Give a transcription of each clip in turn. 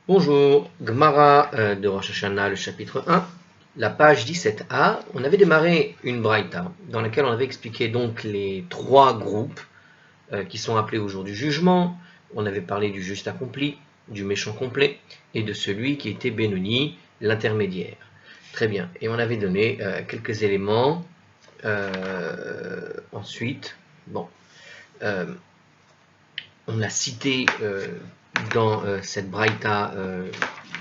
Bonjour, Gemara de Rosh Hashanah, le chapitre 1, la page 17a. On avait démarré une braïta dans laquelle on avait expliqué donc les trois groupes qui sont appelés au jour du jugement. On avait parlé du juste accompli, du méchant complet et de celui qui était Benoni, l'intermédiaire. Très bien, et on avait donné quelques éléments. Ensuite, bon, on a cité dans cette braïta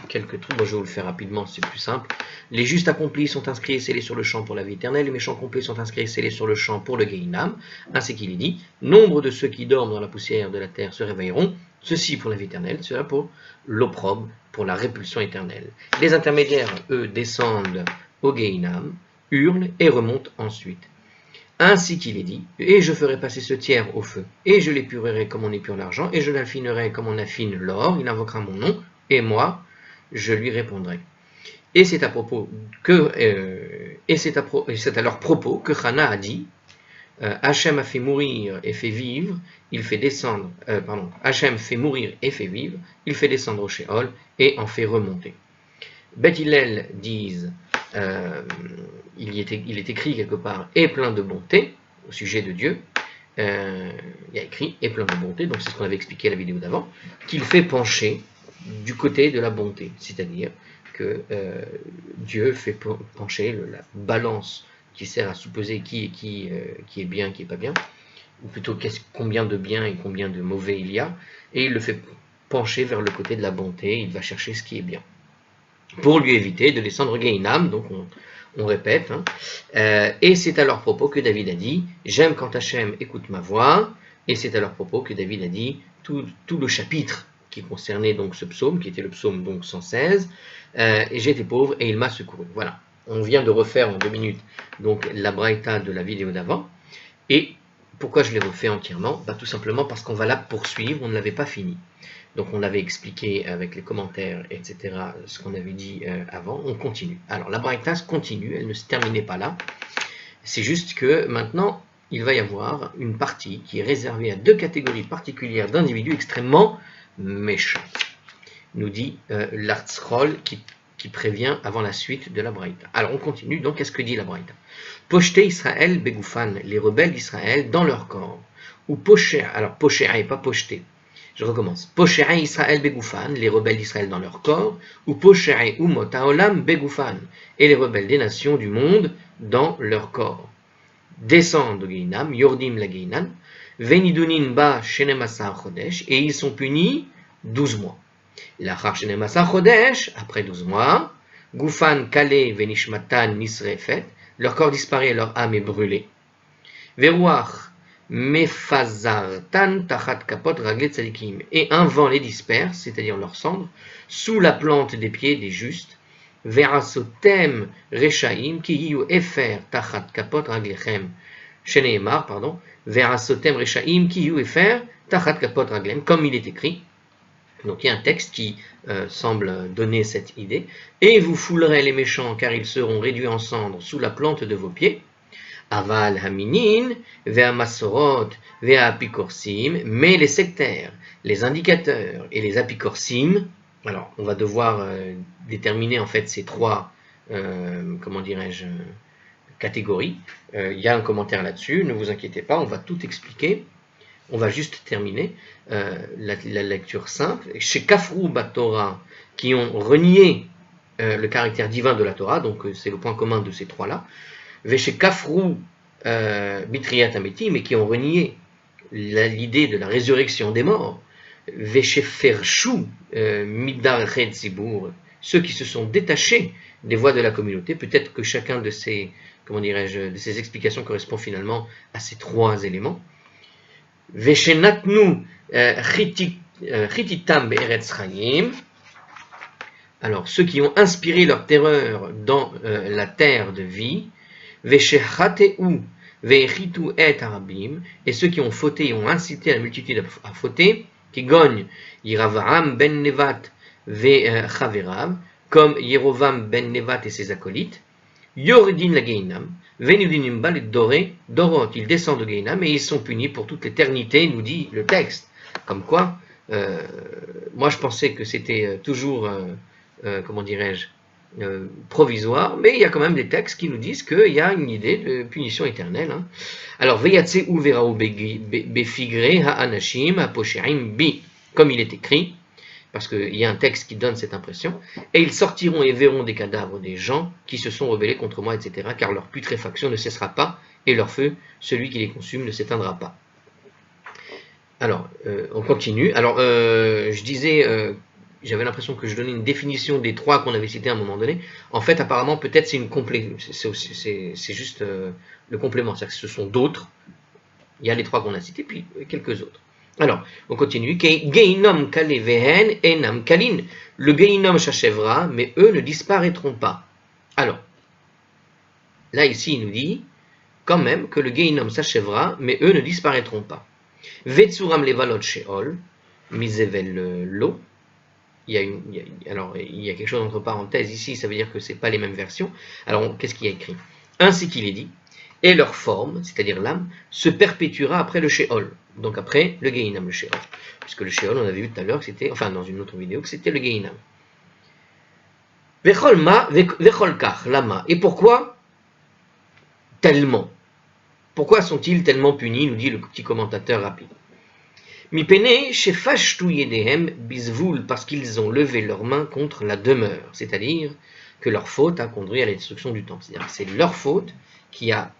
quelques trucs. Bon, je vais vous le faire rapidement, c'est plus simple. Les justes accomplis sont inscrits et scellés sur le champ pour la vie éternelle. Les méchants complets sont inscrits et scellés sur le champ pour le Gehinam. Ainsi qu'il est dit, nombre de ceux qui dorment dans la poussière de la terre se réveilleront. Ceci pour la vie éternelle, cela pour l'opprobre, pour la répulsion éternelle. Les intermédiaires, eux, descendent au Gehinam, hurlent et remontent ensuite. Ainsi qu'il est dit, et je ferai passer ce tiers au feu, et je l'épurerai comme on épure l'argent, et je l'affinerai comme on affine l'or, il invoquera mon nom, et moi, je lui répondrai. Et c'est à propos que, c'est à leur propos que Hana a dit, Hachem a fait mourir et fait vivre, il fait descendre, Hachem fait mourir et fait vivre, il fait descendre au Sheol et en fait remonter. Beth Hillel disent, il est écrit quelque part, et plein de bonté, au sujet de Dieu, il y a écrit, et plein de bonté, donc c'est ce qu'on avait expliqué à la vidéo d'avant, qu'il fait pencher du côté de la bonté, c'est-à-dire que Dieu fait pencher la balance qui sert à soupeser qui est bien, qui est pas bien, ou plutôt combien de bien et combien de mauvais il y a, et il le fait pencher vers le côté de la bonté, il va chercher ce qui est bien, pour lui éviter de descendre au Gehinam, donc on répète, et c'est à leur propos que David a dit, j'aime quand Hachem écoute ma voix, et c'est à leur propos que David a dit tout le chapitre qui concernait donc ce psaume, qui était le psaume donc 116, et j'étais pauvre et il m'a secouru. Voilà, on vient de refaire en 2 minutes donc la braïta de la vidéo d'avant, et pourquoi je l'ai refait entièrement? Tout simplement parce qu'on va la poursuivre, on ne l'avait pas fini. Donc on avait expliqué avec les commentaires, etc., ce qu'on avait dit avant. On continue. Alors la braïta continue, elle ne se terminait pas là. C'est juste que maintenant, il va y avoir une partie qui est réservée à 2 catégories particulières d'individus extrêmement méchants. Nous dit l'Artzrol qui prévient avant la suite de la braïta. Alors on continue, donc qu'est-ce que dit la braïta? Pocheté Israël begoufan, les rebelles d'Israël dans leur corps. Ou poché, alors poché et pas pocheté. Je recommence. Poche'e Israël begoufan, les rebelles d'Israël dans leur corps, ou Poche'e umot haolam begoufan, et les rebelles des nations du monde dans leur corps. Descendent au Gehinam, yordim la Gehinam, venidunin ba shenemasar chodesh, et ils sont punis 12 mois. Lachar shenemasar chodesh, après 12 mois, goufan kale venishmatan misrefet, leur corps disparaît et leur âme est brûlée. Veruach Mefazartan tachat kapot raglet tzadikim, et un vent les disperse, c'est-à-dire leurs cendres, sous la plante des pieds des justes. Verasotem rechaim ki hiu efer tachat kapot raglechem. Sheneemar, pardon. Verasotem rechaim ki hiu efer tachat kapot raglem, comme il est écrit. Donc il y a un texte qui semble donner cette idée. Et vous foulerez les méchants, car ils seront réduits en cendres sous la plante de vos pieds. Aval haminin, vea masorot, vea apikorsim, mais les sectaires, les indicateurs et les apikorsim, alors on va devoir déterminer en fait ces 3, catégories. Il y a un commentaire là-dessus, ne vous inquiétez pas, on va tout expliquer. On va juste terminer la lecture simple. Chez Kafrou Batora, qui ont renié le caractère divin de la Torah, donc c'est le point commun de ces 3-là, Veshe Kafrou Bitriat Ameti, mais qui ont renié l'idée de la résurrection des morts. Veshe Fershu Midar Red Zibour, ceux qui se sont détachés des voix de la communauté. Peut-être que chacun de ces, de ces explications correspond finalement à ces 3 éléments. Veshe Natnu Chititam Be'eretz Chaim. Alors, ceux qui ont inspiré leur terreur dans la terre de vie. Veshechate'u ve'echitu et arabim, et ceux qui ont fauté et ont incité la multitude à fauter, qui gagnent Yeravam ben Nevat ve'chaverav, comme Yerovam ben Nevat et ses acolytes, Yoridin la Gehinam, venudinim bal doré, dorot, ils descendent au Gehinam et ils sont punis pour toute l'éternité, nous dit le texte. Comme quoi, moi je pensais que c'était toujours, comment dirais-je, provisoire, mais il y a quand même des textes qui nous disent qu'il y a une idée de punition éternelle. Hein. Alors, Veyatse ou verao befigre ha-anashim ha-posherim bi, comme il est écrit, parce qu'il y a un texte qui donne cette impression, et ils sortiront et verront des cadavres des gens qui se sont rebellés contre moi, etc., car leur putréfaction ne cessera pas, et leur feu, celui qui les consume, ne s'éteindra pas. Alors, on continue. Alors, je disais, j'avais l'impression que je donnais une définition des trois qu'on avait cités à un moment donné. En fait, apparemment, peut-être c'est c'est juste le complément, c'est-à-dire que ce sont d'autres. Il y a les trois qu'on a cités, puis quelques autres. Alors, on continue. Geinom kale vehen enam kalin. Le Geinom s'achèvera, mais eux ne disparaîtront pas. Alors, là, ici, il nous dit quand même que le Geinom s'achèvera, mais eux ne disparaîtront pas. Vetsuram levalot sheol, misevel lo. Il y a quelque chose entre parenthèses ici, ça veut dire que ce n'est pas les mêmes versions. Alors, qu'est-ce qu'il y a écrit? Ainsi qu'il est dit, et leur forme, c'est-à-dire l'âme, se perpétuera après le Sheol, donc après le Gehinam, le Sheol. Puisque le Sheol, on avait vu tout à l'heure que c'était, enfin dans une autre vidéo, que c'était le Gehinam. Vechol ma, vechol kach, lama. Et pourquoi tellement? Pourquoi sont-ils tellement punis, nous dit le petit commentateur rapide. Mipene shefashtu yedehem bizvul, parce qu'ils ont levé leurs mains contre la demeure, c'est-à-dire que leur faute a conduit à la destruction du temple. C'est-à-dire que c'est leur faute qui a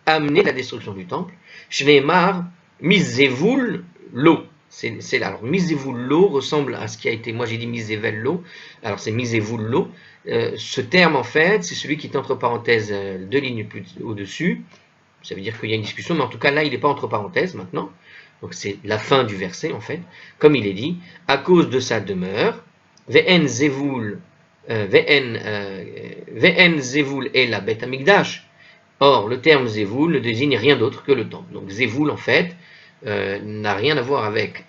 amené la destruction du temple. Shneemar mizevul lo. C'est là. Alors mizevul lo ressemble à ce qui a été, moi j'ai dit mizevel lo, alors c'est mizevul lo. Ce terme en fait, c'est celui qui est entre parenthèses deux lignes plus au-dessus. Ça veut dire qu'il y a une discussion, mais en tout cas là il n'est pas entre parenthèses maintenant. Donc c'est la fin du verset en fait. Comme il est dit, à cause de sa demeure, ve'en zevul, ve'en zevul et la bet amigdash. Or, le terme zevul ne désigne rien d'autre que le temple. Donc zevul en fait n'a rien à voir avec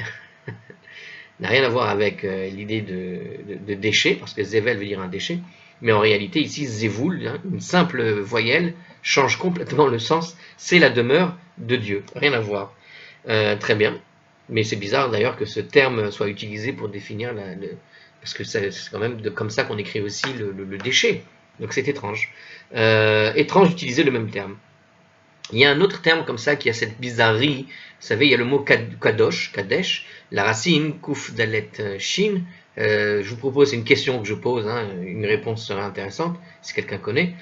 l'idée de déchet, parce que zevel veut dire un déchet. Mais en réalité ici zevul, hein, une simple voyelle, change complètement le sens. C'est la demeure de Dieu, rien à voir. Très bien, mais c'est bizarre d'ailleurs que ce terme soit utilisé pour définir parce que c'est quand même comme ça qu'on écrit aussi le déchet, donc c'est étrange. Étrange d'utiliser le même terme. Il y a un autre terme comme ça qui a cette bizarrerie, vous savez, il y a le mot kadosh, kadesh, la racine kuf dalet shin. Je vous propose, c'est une question que je pose, hein, une réponse serait intéressante si quelqu'un connaît.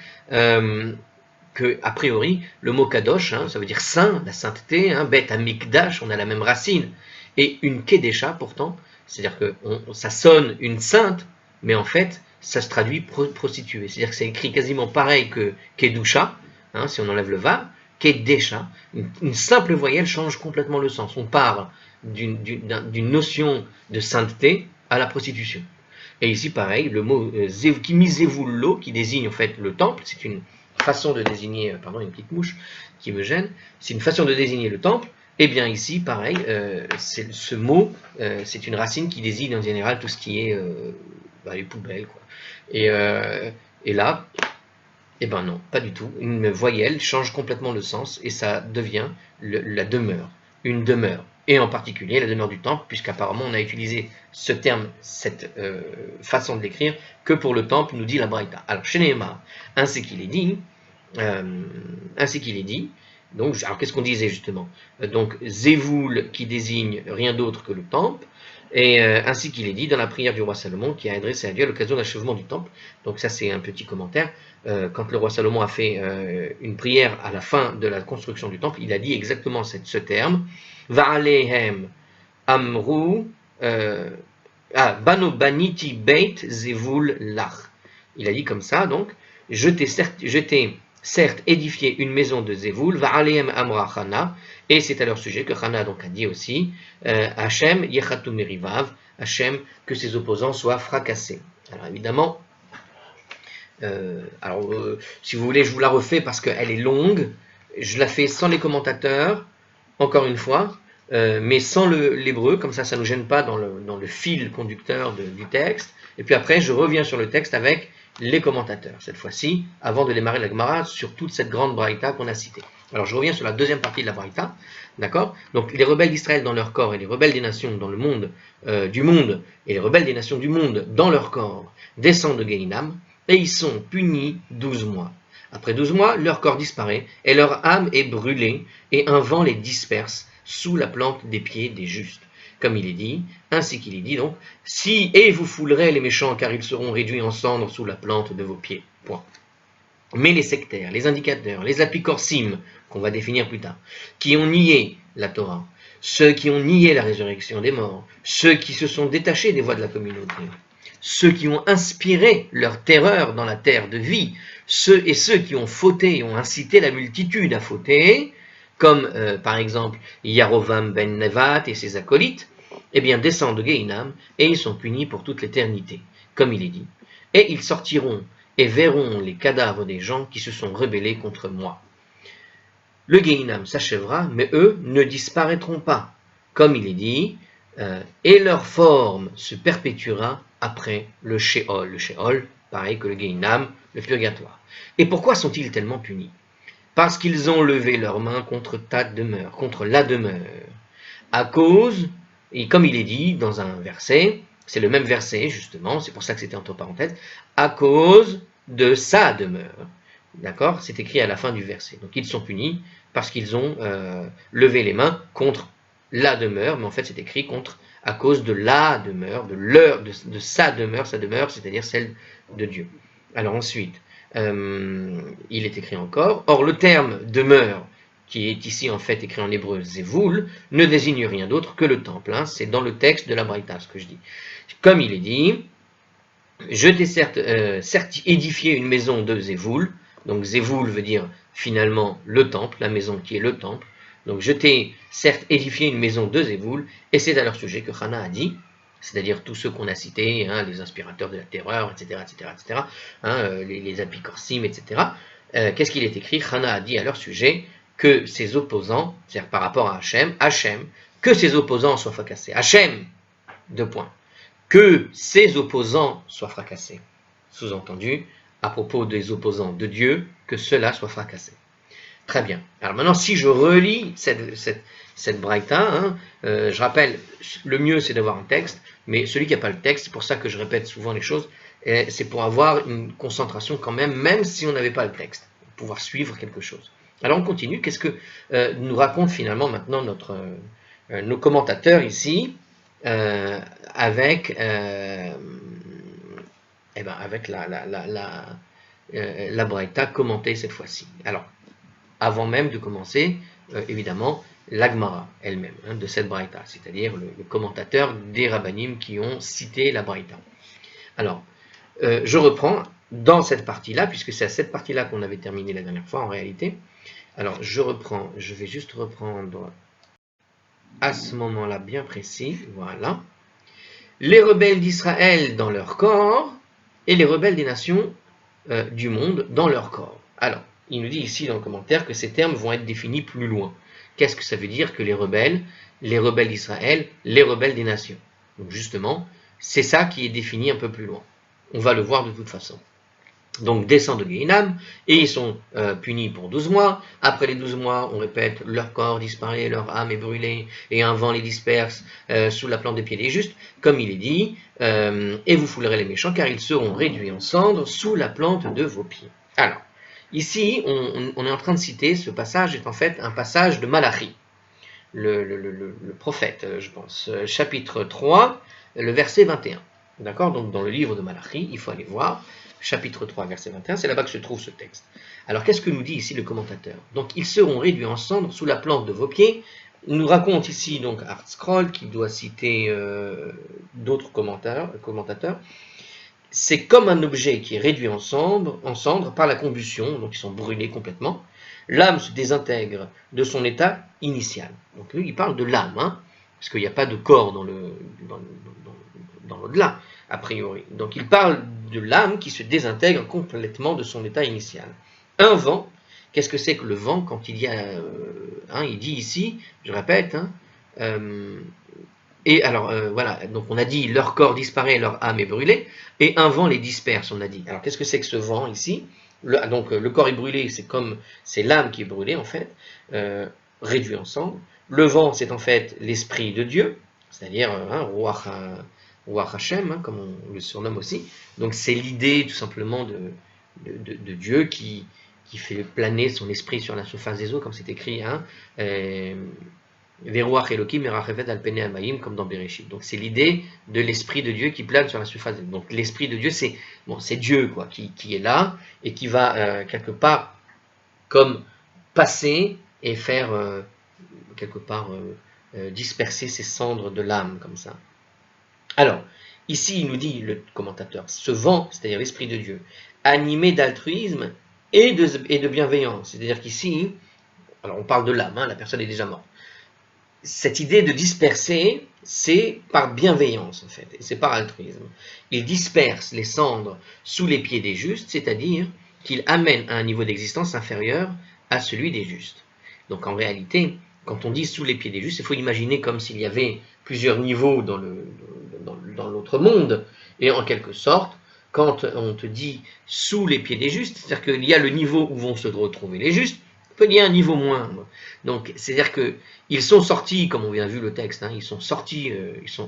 Que, a priori, le mot kadosh, hein, ça veut dire saint, la sainteté, hein, bet amikdash, on a la même racine, et une kedesha pourtant, c'est-à-dire que ça sonne une sainte, mais en fait, ça se traduit prostituée, c'est-à-dire que c'est écrit quasiment pareil que kedusha, hein, si on enlève le va, kedesha, une simple voyelle change complètement le sens, on part d'une notion de sainteté à la prostitution. Et ici, pareil, le mot kimizevullo, qui désigne en fait le temple, c'est une façon de désigner, pardon, une petite mouche qui me gêne, c'est une façon de désigner le temple. Et bien ici, pareil, ce mot, c'est une racine qui désigne en général tout ce qui est les poubelles, quoi. Et là, eh ben non, pas du tout. Une voyelle change complètement le sens et ça devient la demeure, une demeure. Et en particulier la demeure du temple, puisqu'apparemment on a utilisé ce terme, cette façon de l'écrire, que pour le temple, nous dit la Braïta. Alors, chez Nehemar, ainsi qu'il est dit, donc, alors qu'est-ce qu'on disait justement? Donc, Zévoul qui désigne rien d'autre que le temple, et ainsi qu'il est dit dans la prière du roi Salomon qui a adressé à Dieu à l'occasion de l'achèvement du temple. Donc ça c'est un petit commentaire. Quand le roi Salomon a fait une prière à la fin de la construction du temple, il a dit exactement ce terme. Va'alehem amru bano baniti beit zevul lach. Il a dit comme ça, donc, je t'ai certes édifié une maison de Zévoul, va'alehem amra Chana, et c'est à leur sujet que Chana donc a dit aussi, Hachem yechatu merivav, Hachem, que ses opposants soient fracassés. Alors évidemment, si vous voulez, je vous la refais parce qu'elle est longue, je la fais sans les commentateurs, encore une fois, mais sans l'hébreu, comme ça ne nous gêne pas dans le fil conducteur du texte, et puis après je reviens sur le texte avec les commentateurs, cette fois-ci, avant de démarrer la Gemara sur toute cette grande Braïta qu'on a citée. Alors je reviens sur la deuxième partie de la Braïta. D'accord? Donc les rebelles d'Israël dans leur corps et les rebelles des nations dans le monde du monde et les rebelles des nations du monde dans leur corps descendent de Guéhinam et ils sont punis 12 mois. Après 12 mois, leur corps disparaît et leur âme est brûlée et un vent les disperse sous la plante des pieds des justes. Comme il est dit, ainsi qu'il est dit donc, si et vous foulerez les méchants car ils seront réduits en cendres sous la plante de vos pieds. Point. Mais les sectaires, les indicateurs, les apicorsim, qu'on va définir plus tard, qui ont nié la Torah, ceux qui ont nié la résurrection des morts, ceux qui se sont détachés des voies de la communauté, ceux qui ont inspiré leur terreur dans la terre de vie, ceux qui ont fauté et ont incité la multitude à fauter, comme par exemple Yarovam ben Nevat et ses acolytes, eh bien descendent de Guéhinam et ils sont punis pour toute l'éternité, comme il est dit. Et ils sortiront et verront les cadavres des gens qui se sont rebellés contre moi. Le Guéhinam s'achèvera, mais eux ne disparaîtront pas, comme il est dit, et leur forme se perpétuera après le Sheol. Le Sheol, pareil que le Guéhinam, le purgatoire. Et pourquoi sont-ils tellement punis? Parce qu'ils ont levé leurs mains contre ta demeure, contre la demeure. À cause, et comme il est dit dans un verset, c'est le même verset justement, c'est pour ça que c'était entre parenthèses, à cause de sa demeure. D'accord? C'est écrit à la fin du verset. Donc ils sont punis parce qu'ils ont levé les mains contre la demeure, mais en fait c'est écrit contre à cause de la demeure, de sa demeure, c'est-à-dire celle de Dieu. Alors ensuite, il est écrit encore, or le terme demeure, qui est ici en fait écrit en hébreu Zévoul, ne désigne rien d'autre que le temple. Hein, c'est dans le texte de la Braïta ce que je dis. Comme il est dit, je t'ai certes édifié une maison de Zévoul, donc Zévoul veut dire finalement le temple, la maison qui est le temple. Donc je t'ai certes édifié une maison de Zévoul, et c'est à leur sujet que Hana a dit, c'est-à-dire tous ceux qu'on a cités, hein, les inspirateurs de la terreur, etc., hein, les apicorsim, etc. Qu'est-ce qu'il est écrit? Hana a dit à leur sujet que ses opposants, c'est-à-dire par rapport à Hachem, que ses opposants soient fracassés. Hachem, deux points. Que ses opposants soient fracassés. Sous-entendu, à propos des opposants de Dieu, que cela soit fracassé. Très bien. Alors maintenant, si je relis cette braïta, hein, je rappelle, le mieux c'est d'avoir un texte, mais celui qui n'a pas le texte, c'est pour ça que je répète souvent les choses, c'est pour avoir une concentration quand même si on n'avait pas le texte, pour pouvoir suivre quelque chose. Alors on continue, qu'est-ce que nous raconte finalement maintenant nos commentateurs ici, avec la braïta commentée cette fois-ci. Alors, avant même de commencer, évidemment, l'Agmara elle-même, hein, de cette braïta, c'est-à-dire le commentateur des rabbanim qui ont cité la braïta. Alors, je reprends dans cette partie-là, puisque c'est à cette partie-là qu'on avait terminé la dernière fois en réalité. Alors, je vais juste reprendre à ce moment-là bien précis, voilà. Les rebelles d'Israël dans leur corps et les rebelles des nations du monde dans leur corps. Alors, il nous dit ici dans le commentaire que ces termes vont être définis plus loin. Qu'est-ce que ça veut dire que les rebelles d'Israël, les rebelles des nations? Donc justement, c'est ça qui est défini un peu plus loin. On va le voir de toute façon. Donc descendent de Guéhinam, et ils sont punis pour 12 mois. Après les 12 mois, on répète, leur corps disparaît, leur âme est brûlée, et un vent les disperse sous la plante des pieds des justes, comme il est dit, et vous foulerez les méchants, car ils seront réduits en cendres sous la plante de vos pieds. Alors, ici, on est en train de citer, ce passage est en fait un passage de Malachi, le prophète, je pense, chapitre 3, le verset 21. D'accord? Donc dans le livre de Malachi, il faut aller voir, chapitre 3, verset 21, c'est là-bas que se trouve ce texte. Alors qu'est-ce que nous dit ici le commentateur? Donc ils seront réduits en cendres sous la plante de vos pieds. Il nous raconte ici donc Hartzcroll, qui doit citer d'autres commentateurs. C'est comme un objet qui est réduit en cendres par la combustion, donc ils sont brûlés complètement. L'âme se désintègre de son état initial. Donc lui, il parle de l'âme, hein, parce qu'il n'y a pas de corps dans l'au-delà, a priori. Donc il parle de l'âme qui se désintègre complètement de son état initial. Un vent, qu'est-ce que c'est que le vent quand il y a... il dit ici, je répète, et alors voilà, donc on a dit leur corps disparaît, leur âme est brûlée, et un vent les disperse, on a dit. Alors qu'est-ce que c'est que ce vent ici? Donc le corps est brûlé, c'est l'âme qui est brûlée en fait, réduit en cendres. Le vent, c'est en fait l'esprit de Dieu, c'est-à-dire Ruach Hashem, comme on le surnomme aussi. Donc c'est l'idée tout simplement de Dieu qui fait planer son esprit sur la surface des eaux, comme c'est écrit, Veruach Elohim Merachefet al Pene Hamayim, comme dans Bereshit. Donc c'est l'idée de l'esprit de Dieu qui plane sur la surface des eaux. Donc l'esprit de Dieu, c'est Dieu quoi, qui est là et qui va quelque part comme passer et faire quelque part disperser ces cendres de l'âme comme ça. Alors, ici il nous dit le commentateur, ce vent, c'est-à-dire l'esprit de Dieu, animé d'altruisme et de bienveillance. C'est-à-dire qu'ici, alors on parle de l'âme, la personne est déjà morte. Cette idée de disperser, c'est par bienveillance en fait, et c'est par altruisme. Il disperse les cendres sous les pieds des justes, c'est-à-dire qu'il amène à un niveau d'existence inférieur à celui des justes. Donc en réalité, quand on dit sous les pieds des justes, il faut imaginer comme s'il y avait plusieurs niveaux dans l'autre monde, et en quelque sorte, quand on te dit sous les pieds des justes, c'est-à-dire qu'il y a le niveau où vont se retrouver les justes, il y a un niveau moindre. Donc, c'est-à-dire qu'ils sont sortis, comme on vient vu le texte, ils sont sortis,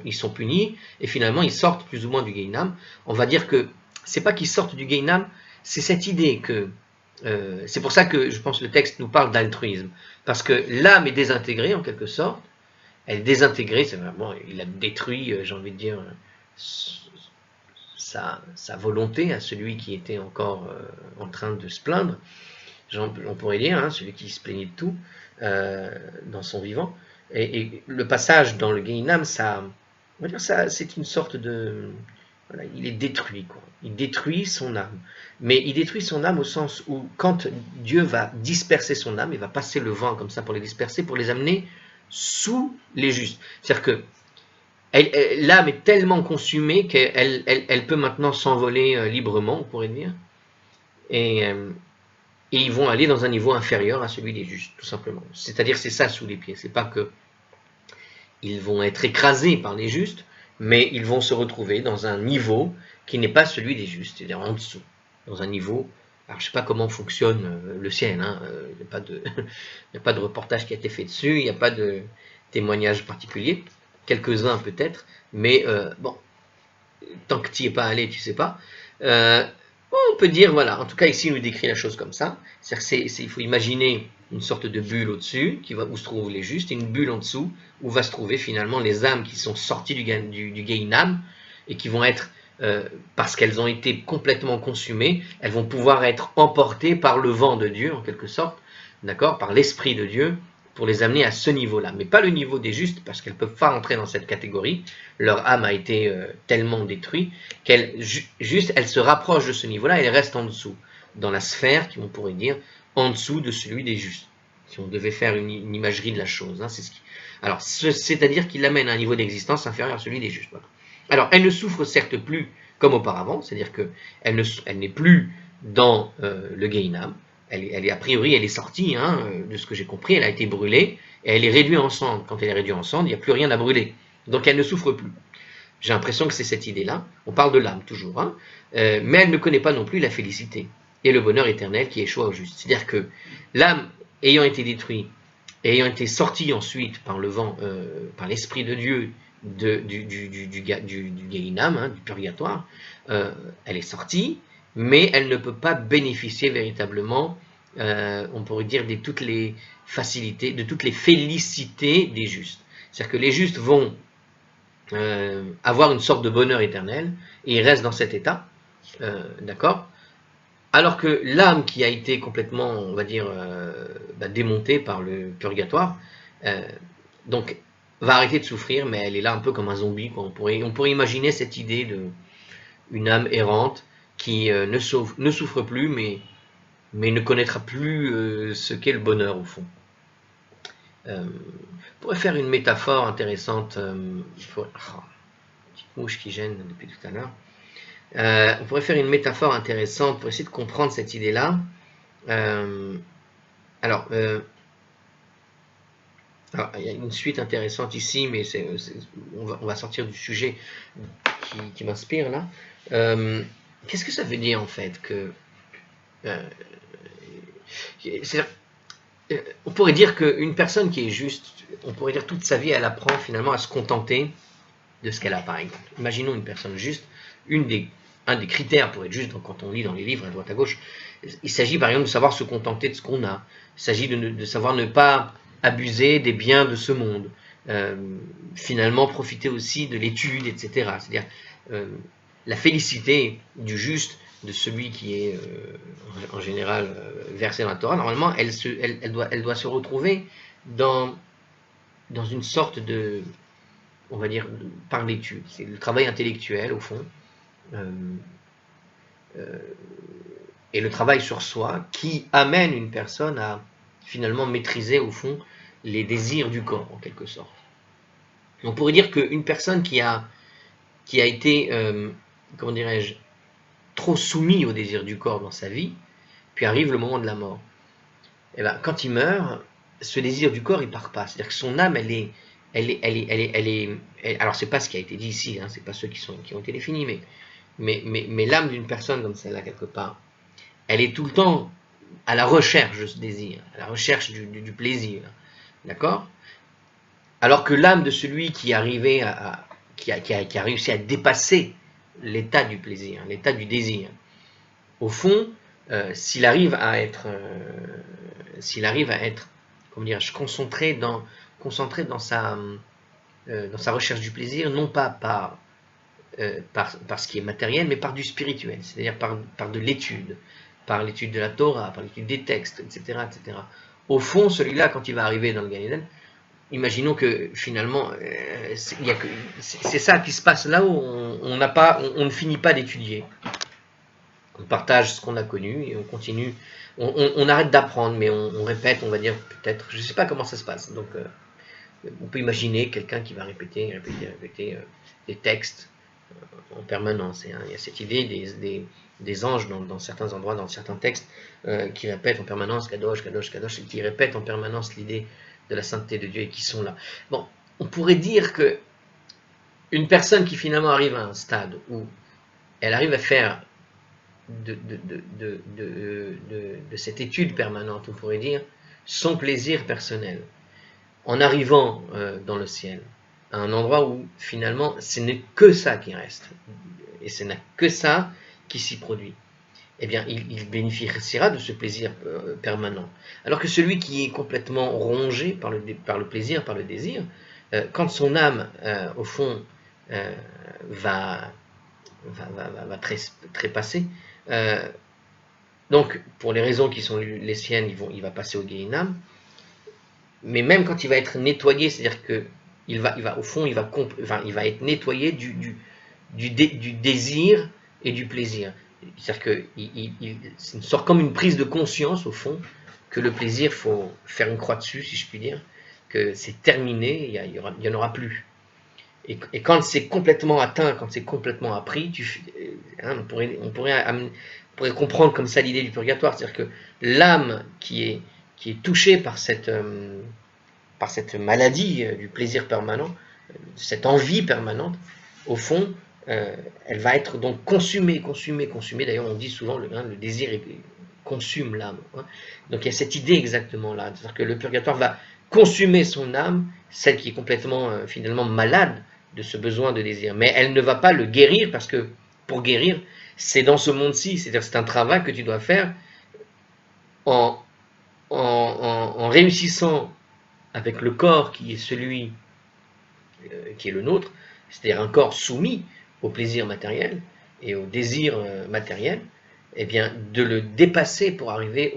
ils sont punis, et finalement ils sortent plus ou moins du Gehinam. On va dire que c'est pas qu'ils sortent du Gehinam, c'est cette idée que c'est pour ça que je pense que le texte nous parle d'altruisme, parce que l'âme est désintégrée en quelque sorte. Elle est désintégrée, c'est vraiment, il a détruit, j'ai envie de dire, sa volonté à celui qui était encore en train de se plaindre. On pourrait dire, celui qui se plaignait de tout dans son vivant. Et le passage dans le Gehinam, on va dire ça, c'est une sorte de... Voilà, il est détruit, quoi. Il détruit son âme. Mais il détruit son âme au sens où, quand Dieu va disperser son âme, il va passer le vent comme ça pour les disperser, pour les amener sous les justes. C'est-à-dire que l'âme est tellement consumée qu'elle peut maintenant s'envoler librement, on pourrait dire. Et ils vont aller dans un niveau inférieur à celui des justes, tout simplement. C'est-à-dire, c'est ça sous les pieds. C'est pas que ils vont être écrasés par les justes, mais ils vont se retrouver dans un niveau qui n'est pas celui des justes, c'est-à-dire en dessous, dans un niveau. Alors, je ne sais pas comment fonctionne le ciel, il n'y a pas de reportage qui a été fait dessus, il n'y a pas de témoignage particulier, quelques-uns peut-être, mais bon, tant que tu n'y es pas allé, tu ne sais pas. On peut dire, voilà, en tout cas ici il nous décrit la chose comme ça, c'est-à-dire il faut imaginer une sorte de bulle au-dessus, où se trouvent les justes, et une bulle en dessous, où va se trouver finalement les âmes qui sont sorties du Gehinam, et qui vont être, parce qu'elles ont été complètement consumées, elles vont pouvoir être emportées par le vent de Dieu, en quelque sorte, d'accord, par l'Esprit de Dieu, pour les amener à ce niveau-là, mais pas le niveau des justes, parce qu'elles ne peuvent pas entrer dans cette catégorie, leur âme a été tellement détruite, qu'elles se rapprochent de ce niveau-là, et elles restent en dessous, dans la sphère, on pourrait dire, en dessous de celui des justes, si on devait faire une imagerie de la chose. Alors, c'est-à-dire qu'il l'amène à un niveau d'existence inférieur à celui des justes. Voilà. Alors, elle ne souffre certes plus comme auparavant, c'est-à-dire qu'elle n'est plus dans le Gehinam, a priori, elle est sortie, de ce que j'ai compris, elle a été brûlée, et elle est réduite en cendres. Quand elle est réduite en cendres, il n'y a plus rien à brûler. Donc elle ne souffre plus. J'ai l'impression que c'est cette idée-là. On parle de l'âme toujours, mais elle ne connaît pas non plus la félicité et le bonheur éternel qui échoit au juste. C'est-à-dire que l'âme, ayant été détruite, et ayant été sortie ensuite par le vent, par l'Esprit de Dieu du Gehinam, du purgatoire, elle est sortie, mais elle ne peut pas bénéficier véritablement, on pourrait dire, de toutes les facilités, de toutes les félicités des justes. C'est-à-dire que les justes vont avoir une sorte de bonheur éternel, et ils restent dans cet état, d'accord ? Alors que l'âme qui a été complètement, on va dire, démontée par le purgatoire, donc va arrêter de souffrir, mais elle est là un peu comme un zombie, quoi. On pourrait imaginer cette idée d'une âme errante qui ne souffre plus, mais ne connaîtra plus ce qu'est le bonheur au fond. On pourrait faire une métaphore intéressante. Petite mouche qui gêne depuis tout à l'heure. On pourrait faire une métaphore intéressante pour essayer de comprendre cette idée-là. Alors, il y a une suite intéressante ici, mais on va sortir du sujet qui m'inspire là. Qu'est-ce que ça veut dire en fait que On pourrait dire qu'une personne qui est juste, on pourrait dire toute sa vie, elle apprend finalement à se contenter de ce qu'elle a, par exemple. Imaginons une personne juste, un des critères pour être juste, quand on lit dans les livres à droite à gauche, il s'agit par exemple de savoir se contenter de ce qu'on a. Il s'agit de savoir ne pas abuser des biens de ce monde. Finalement, profiter aussi de l'étude, etc. C'est-à-dire la félicité du juste, de celui qui est en général versé dans la Torah, normalement, elle doit se retrouver dans une sorte de, on va dire, par l'étude. C'est le travail intellectuel, au fond, et le travail sur soi qui amène une personne à finalement maîtriser, au fond, les désirs du corps, en quelque sorte. On pourrait dire qu'une personne qui a été, comment dirais-je, trop soumis aux désirs du corps dans sa vie, puis arrive le moment de la mort. Et ben, quand il meurt, ce désir du corps, il part pas. C'est-à-dire que son âme, alors c'est pas ce qui a été dit ici, hein, c'est pas ceux qui ont été définis, mais l'âme d'une personne comme celle-là, quelque part, elle est tout le temps à la recherche de ce désir, à la recherche du plaisir. D'accord? Alors que l'âme de celui qui est arrivé qui a réussi à dépasser l'état du plaisir, l'état du désir, au fond, s'il arrive à être, comment dire, concentré dans sa recherche du plaisir, non pas par ce qui est matériel, mais par du spirituel, c'est-à-dire par de l'étude, par l'étude de la Torah, par l'étude des textes, etc., etc. Au fond, celui-là, quand il va arriver dans le Gan Eden, imaginons que finalement, c'est ça qui se passe là-haut, on ne finit pas d'étudier. On partage ce qu'on a connu et on continue, on arrête d'apprendre, mais on répète, on va dire peut-être, je ne sais pas comment ça se passe. Donc on peut imaginer quelqu'un qui va répéter des textes en permanence. Il y a cette idée des anges dans certains endroits, dans certains textes, qui répètent en permanence Kadosh, Kadosh, Kadosh, et qui répètent en permanence l'idée de la sainteté de Dieu et qui sont là. Bon, on pourrait dire que une personne qui finalement arrive à un stade où elle arrive à faire de cette étude permanente, on pourrait dire, son plaisir personnel, en arrivant dans le ciel, à un endroit où finalement ce n'est que ça qui reste, et ce n'est que ça qui s'y produit, eh bien il bénéficiera de ce plaisir permanent. Alors que celui qui est complètement rongé par le plaisir, par le désir, quand son âme, au fond, va trépasser, donc pour les raisons qui sont les siennes, il va passer au Gehinam, mais même quand il va être nettoyé, c'est-à-dire que il va être nettoyé du désir et du plaisir. C'est-à-dire que c'est une sorte comme une prise de conscience, au fond, que le plaisir, il faut faire une croix dessus, si je puis dire, que c'est terminé, il n'y en aura plus. Et quand c'est complètement atteint, quand c'est complètement appris, on pourrait comprendre comme ça l'idée du purgatoire, c'est-à-dire que l'âme qui est touchée par cette maladie du plaisir permanent, cette envie permanente, au fond, elle va être donc consumée. D'ailleurs, on dit souvent le désir consume l'âme. Hein. Donc il y a cette idée exactement là, c'est-à-dire que le purgatoire va consumer son âme, celle qui est complètement finalement malade de ce besoin de désir. Mais elle ne va pas le guérir, parce que pour guérir, c'est dans ce monde-ci, c'est-à-dire c'est un travail que tu dois faire en réussissant avec le corps qui est celui qui est le nôtre, c'est-à-dire un corps soumis au plaisir matériel et au désir matériel, eh bien de le dépasser pour arriver